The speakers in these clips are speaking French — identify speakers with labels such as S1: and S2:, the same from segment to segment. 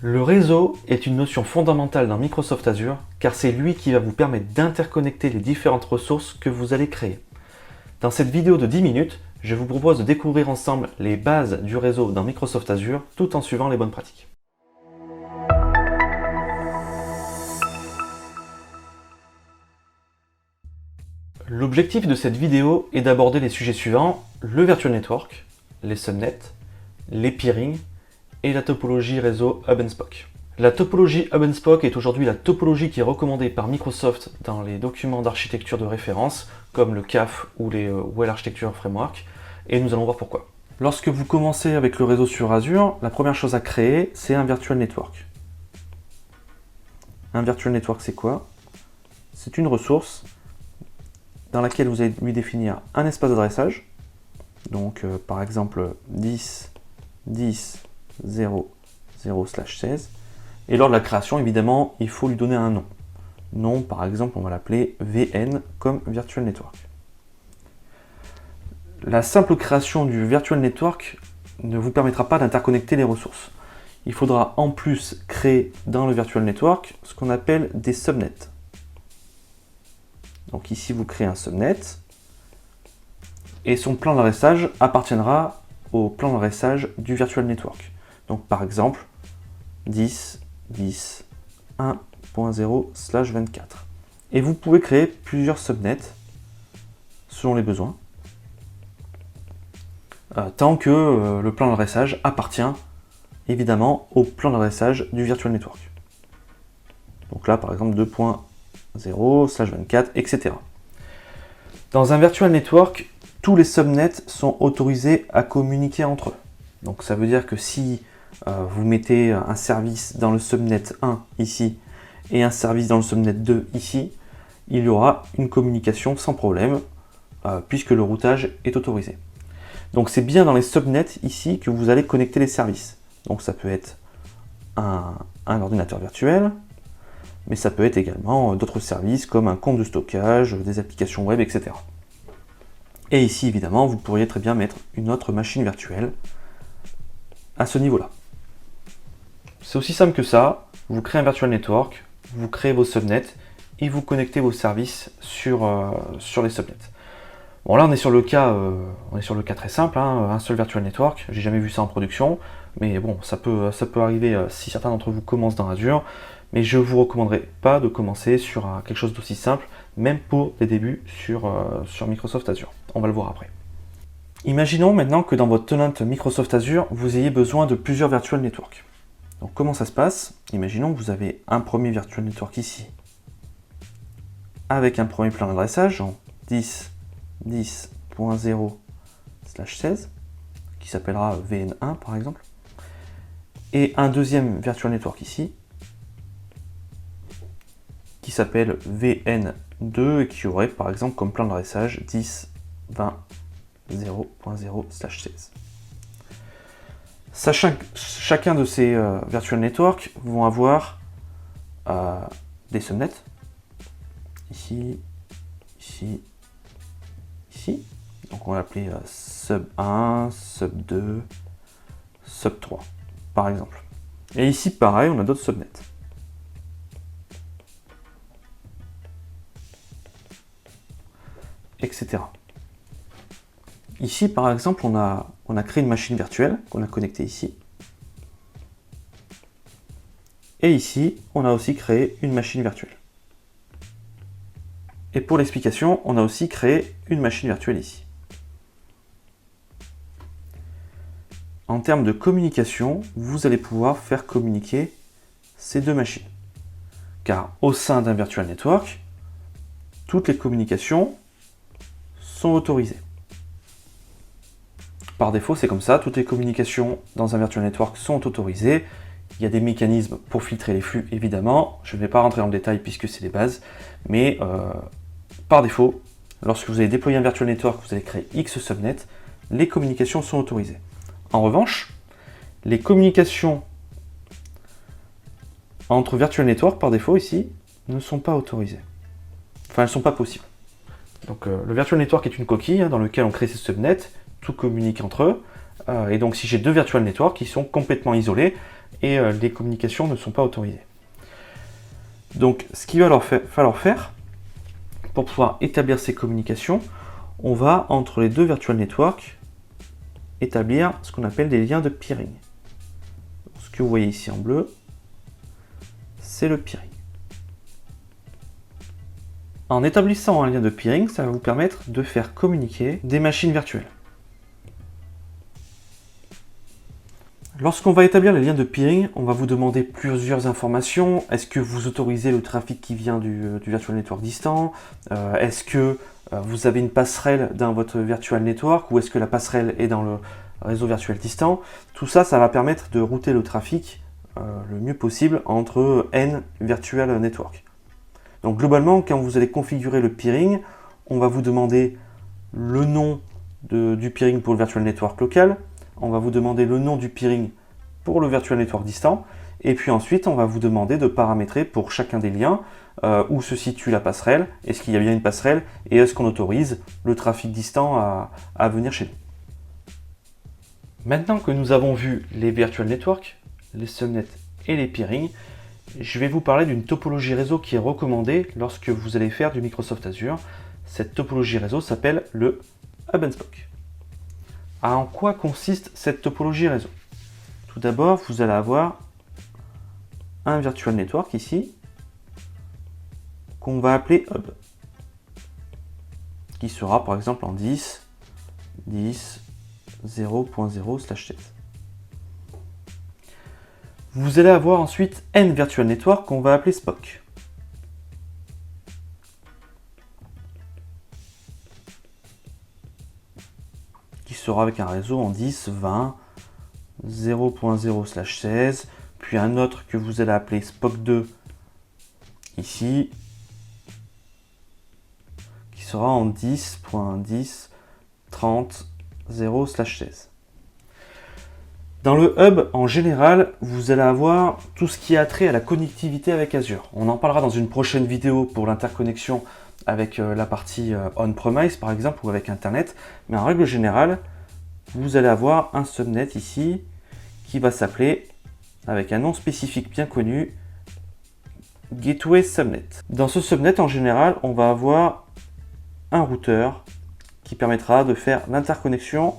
S1: Le réseau est une notion fondamentale dans Microsoft Azure car c'est lui qui va vous permettre d'interconnecter les différentes ressources que vous allez créer. Dans cette vidéo de 10 minutes, je vous propose de découvrir ensemble les bases du réseau dans Microsoft Azure tout en suivant les bonnes pratiques. L'objectif de cette vidéo est d'aborder les sujets suivants: le Virtual Network, les subnets, les peering et la topologie réseau Hub and Spoke. La topologie Hub and Spoke est aujourd'hui la topologie qui est recommandée par Microsoft dans les documents d'architecture de référence, comme le CAF ou les Well Architecture Framework, et nous allons voir pourquoi. Lorsque vous commencez avec le réseau sur Azure, la première chose à créer, c'est un Virtual Network. Un Virtual Network, c'est quoi? C'est une ressource dans laquelle vous allez lui définir un espace d'adressage, donc par exemple 10, 10, 0, 0/16, et lors de la création, évidemment, il faut lui donner un nom. Nom, par exemple, on va l'appeler VN comme Virtual Network. La simple création du Virtual Network ne vous permettra pas d'interconnecter les ressources. Il faudra en plus créer dans le Virtual Network ce qu'on appelle des subnets. Donc ici, vous créez un subnet, et son plan d'adressage appartiendra au plan d'adressage du Virtual Network. Donc par exemple, 10, 10, 1.0/24. Et vous pouvez créer plusieurs subnets selon les besoins, tant que le plan d'adressage appartient évidemment au plan d'adressage du Virtual Network. Donc là, par exemple, 2.0/24, etc. Dans un Virtual Network, tous les subnets sont autorisés à communiquer entre eux. Donc ça veut dire que si vous mettez un service dans le subnet 1 ici et un service dans le subnet 2 ici, il y aura une communication sans problème puisque le routage est autorisé. Donc c'est bien dans les subnets ici que vous allez connecter les services. Donc ça peut être un ordinateur virtuel, mais ça peut être également d'autres services comme un compte de stockage, des applications web, etc. Et ici, évidemment, vous pourriez très bien mettre une autre machine virtuelle à ce niveau-là. C'est aussi simple que ça. Vous créez un Virtual Network, vous créez vos subnets et vous connectez vos services sur les subnets. Bon, là, on est sur le cas très simple, hein, un seul Virtual Network. J'ai jamais vu ça en production, mais bon, ça peut arriver si certains d'entre vous commencent dans Azure. Mais je ne vous recommanderais pas de commencer sur quelque chose d'aussi simple, même pour des débuts sur Microsoft Azure. On va le voir après. Imaginons maintenant que dans votre tenant Microsoft Azure, vous ayez besoin de plusieurs Virtual Networks. Donc comment ça se passe? Imaginons que vous avez un premier Virtual Network ici, avec un premier plan d'adressage en 10, 10.0/16, qui s'appellera VN1 par exemple, et un deuxième Virtual Network ici, qui s'appelle VN2 et qui aurait par exemple comme plan d'adressage 10, 20, 0.0/16. Chacun de ces Virtual Networks vont avoir des subnets, ici, ici, ici. Donc on va l'appeler sub1, sub2, sub3, par exemple. Et ici, pareil, on a d'autres subnets. Etc. Ici, par exemple, on a créé une machine virtuelle qu'on a connectée ici. Et ici, on a aussi créé une machine virtuelle. Et pour l'explication, on a aussi créé une machine virtuelle ici. En termes de communication, vous allez pouvoir faire communiquer ces deux machines. Car au sein d'un Virtual Network, toutes les communications sont autorisées. Par défaut, c'est comme ça, toutes les communications dans un Virtual Network sont autorisées. Il y a des mécanismes pour filtrer les flux, évidemment. Je ne vais pas rentrer dans le détail puisque c'est des bases, mais par défaut, lorsque vous allez déployer un Virtual Network, vous allez créer X subnets, les communications sont autorisées. En revanche, les communications entre Virtual Network, par défaut ici, ne sont pas autorisées. Enfin, elles ne sont pas possibles. Donc le Virtual Network est une coquille dans laquelle on crée ces subnets, tout communique entre eux, et donc si j'ai deux Virtual Networks qui sont complètement isolés, et les communications ne sont pas autorisées. Donc ce qu'il va falloir faire pour pouvoir établir ces communications, on va entre les deux virtual networks établir ce qu'on appelle des liens de peering. Ce que vous voyez ici en bleu, c'est le peering. En établissant un lien de peering, ça va vous permettre de faire communiquer des machines virtuelles. Lorsqu'on va établir les liens de peering, on va vous demander plusieurs informations. Est-ce que vous autorisez le trafic qui vient du virtual network distant? Est-ce que vous avez une passerelle dans votre virtual network ou est-ce que la passerelle est dans le réseau virtuel distant? Tout ça, ça va permettre de router le trafic le mieux possible entre N virtual network. Donc globalement, quand vous allez configurer le peering, on va vous demander le nom du peering pour le virtual network local, on va vous demander le nom du peering pour le virtual network distant, et puis ensuite on va vous demander de paramétrer pour chacun des liens où se situe la passerelle, est-ce qu'il y a bien une passerelle, et est-ce qu'on autorise le trafic distant à venir chez nous. Maintenant que nous avons vu les virtual networks, les subnets et les peering, je vais vous parler d'une topologie réseau qui est recommandée lorsque vous allez faire du Microsoft Azure. Cette topologie réseau s'appelle le Hub and Spoke. En quoi consiste cette topologie réseau? Tout d'abord, vous allez avoir un virtual network ici, qu'on va appeler Hub, qui sera par exemple en 10, 10, 0.0/16. Vous allez avoir ensuite N virtual network qu'on va appeler Spoke. Qui sera avec un réseau en 10, 20, 0.0/16, puis un autre que vous allez appeler Spoke 2 ici, qui sera en 10.10, 30, 0/16. Dans le hub, en général, vous allez avoir tout ce qui a trait à la connectivité avec Azure. On en parlera dans une prochaine vidéo pour l'interconnexion avec la partie on-premise par exemple ou avec Internet. Mais en règle générale, vous allez avoir un subnet ici qui va s'appeler, avec un nom spécifique bien connu, Gateway Subnet. Dans ce subnet, en général, on va avoir un routeur qui permettra de faire l'interconnexion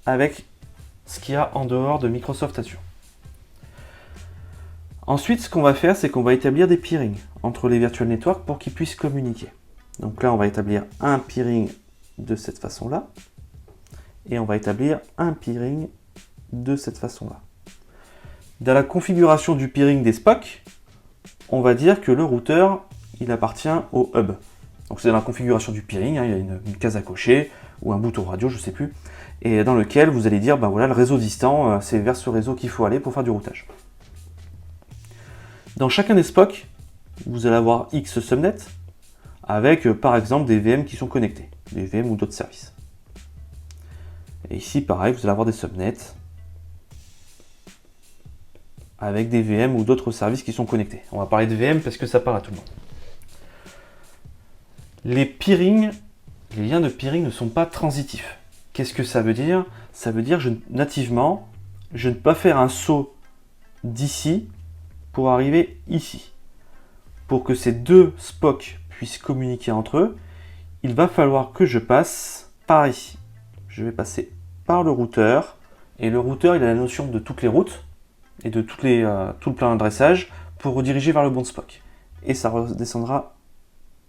S1: avec ce qu'il y a en dehors de Microsoft Azure. Ensuite, ce qu'on va faire, c'est qu'on va établir des peerings entre les virtual networks pour qu'ils puissent communiquer. Donc là, on va établir un peering de cette façon-là, et on va établir un peering de cette façon-là. Dans la configuration du peering des Spock, on va dire que le routeur, il appartient au hub. Donc c'est dans la configuration du peering, il y a une case à cocher, ou un bouton radio, je ne sais plus, et dans lequel vous allez dire, ben voilà, le réseau distant, c'est vers ce réseau qu'il faut aller pour faire du routage. Dans chacun des Spock, vous allez avoir X subnets, avec par exemple des VM qui sont connectés, des VM ou d'autres services. Et ici, pareil, vous allez avoir des subnets, avec des VM ou d'autres services qui sont connectés. On va parler de VM parce que ça parle à tout le monde. Les peering, les liens de peering ne sont pas transitifs. Qu'est-ce que ça veut dire? Ça veut dire nativement, je ne peux pas faire un saut d'ici pour arriver ici. Pour que ces deux Spock puissent communiquer entre eux, il va falloir que je passe par ici. Je vais passer par le routeur, et le routeur il a la notion de toutes les routes et de tout le plan d'adressage pour rediriger vers le bon Spock. Et ça redescendra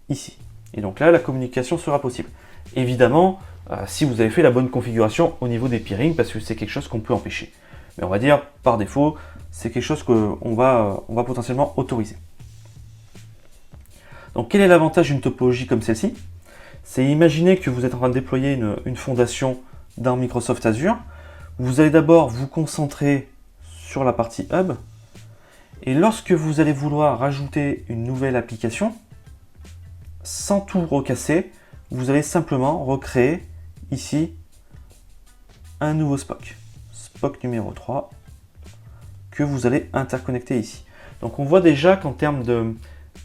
S1: ici. Et donc là, la communication sera possible. Évidemment, si vous avez fait la bonne configuration au niveau des peering, parce que c'est quelque chose qu'on peut empêcher. Mais on va dire, par défaut, c'est quelque chose qu'on va potentiellement autoriser. Donc quel est l'avantage d'une topologie comme celle-ci? C'est imaginer que vous êtes en train de déployer une fondation dans Microsoft Azure. Vous allez d'abord vous concentrer sur la partie hub. Et lorsque vous allez vouloir rajouter une nouvelle application, sans tout recasser, vous allez simplement recréer ici un nouveau Spock. Spock numéro 3 que vous allez interconnecter ici. Donc on voit déjà qu'en termes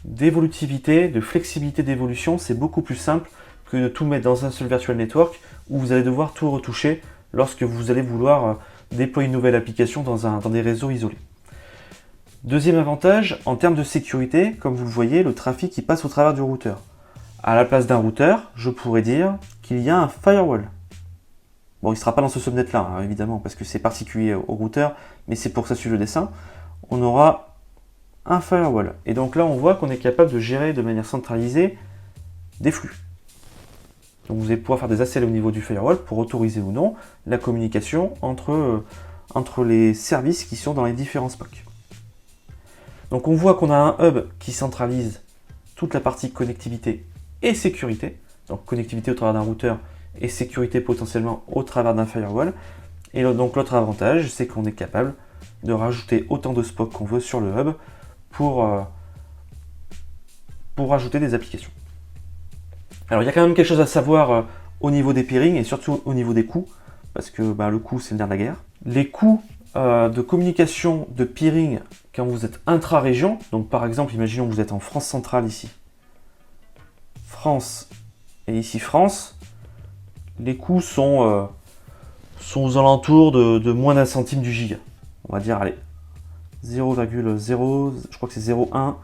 S1: d'évolutivité, de flexibilité d'évolution, c'est beaucoup plus simple que de tout mettre dans un seul virtual network où vous allez devoir tout retoucher lorsque vous allez vouloir déployer une nouvelle application dans des réseaux isolés. Deuxième avantage, en termes de sécurité, comme vous le voyez, le trafic il passe au travers du routeur. À la place d'un routeur, je pourrais dire qu'il y a un firewall. Bon, il ne sera pas dans ce subnet là, hein, évidemment, parce que c'est particulier au routeur, mais c'est pour que ça suive le dessin. On aura un firewall. Et donc là, on voit qu'on est capable de gérer de manière centralisée des flux. Donc vous allez pouvoir faire des accès au niveau du firewall pour autoriser ou non la communication entre les services qui sont dans les différents SPOC. Donc on voit qu'on a un hub qui centralise toute la partie connectivité et sécurité. Donc connectivité au travers d'un routeur et sécurité potentiellement au travers d'un firewall. Et donc l'autre avantage, c'est qu'on est capable de rajouter autant de SPOC qu'on veut sur le hub pour rajouter des applications. Alors il y a quand même quelque chose à savoir au niveau des peerings et surtout au niveau des coûts, parce que le coût c'est le nerf de la guerre. Les coûts de communication de peering quand vous êtes intra-région, donc par exemple imaginons que vous êtes en France centrale ici, France et ici France, les coûts sont aux alentours de moins d'un centime du giga. On va dire, allez, 0,0, je crois que c'est 0,1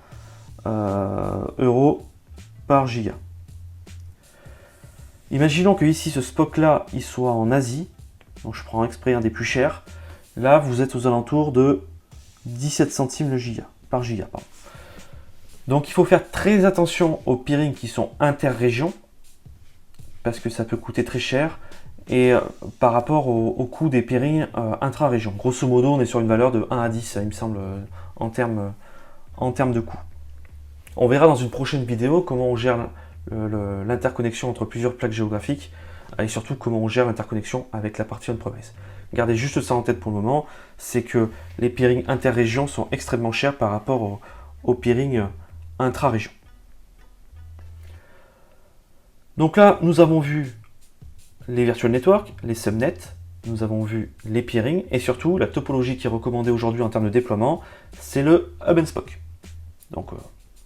S1: euros par giga. Imaginons que ici, ce SPOC là, il soit en Asie, donc je prends exprès un des plus chers. Là, vous êtes aux alentours de 17 centimes le giga, par giga. Pardon. Donc il faut faire très attention aux peerings qui sont interrégions, parce que ça peut coûter très cher, et par rapport au coût des peerings intra-région. Grosso modo, on est sur une valeur de 1 à 10, il me semble, en termes de coût. On verra dans une prochaine vidéo comment on gère l'interconnexion entre plusieurs plaques géographiques, et surtout comment on gère l'interconnexion avec la partie on-premise. Gardez juste ça en tête pour le moment, c'est que les peerings interrégions sont extrêmement chers par rapport aux peerings intra-région. Donc là, nous avons vu les virtual networks, les subnets, nous avons vu les peerings, et surtout, la topologie qui est recommandée aujourd'hui en termes de déploiement, c'est le hub and spoke. Donc,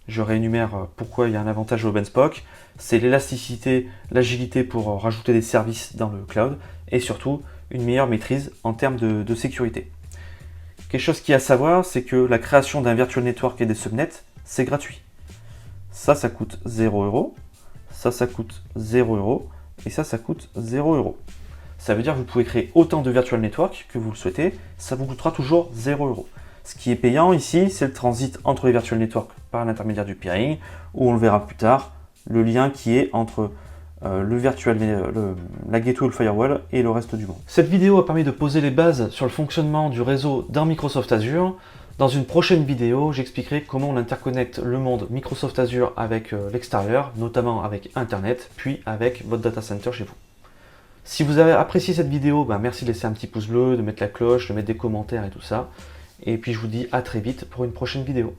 S1: je réénumère pourquoi il y a un avantage au hub and spoke, c'est l'élasticité, l'agilité pour rajouter des services dans le cloud, et surtout, une meilleure maîtrise en termes de sécurité. Quelque chose qui est à savoir, c'est que la création d'un virtual network et des subnets, c'est gratuit. Ça coûte 0 €, ça coûte 0 €, et ça coûte 0 €. Ça veut dire que vous pouvez créer autant de virtual network que vous le souhaitez, ça vous coûtera toujours 0 €. Ce qui est payant ici, c'est le transit entre les virtual networks par l'intermédiaire du peering, où on le verra plus tard, le lien qui est entre la gateway ou le firewall et le reste du monde. Cette vidéo a permis de poser les bases sur le fonctionnement du réseau dans Microsoft Azure. Dans une prochaine vidéo, j'expliquerai comment on interconnecte le monde Microsoft Azure avec l'extérieur, notamment avec Internet, puis avec votre data center chez vous. Si vous avez apprécié cette vidéo, merci de laisser un petit pouce bleu, de mettre la cloche, de mettre des commentaires et tout ça. Et puis je vous dis à très vite pour une prochaine vidéo.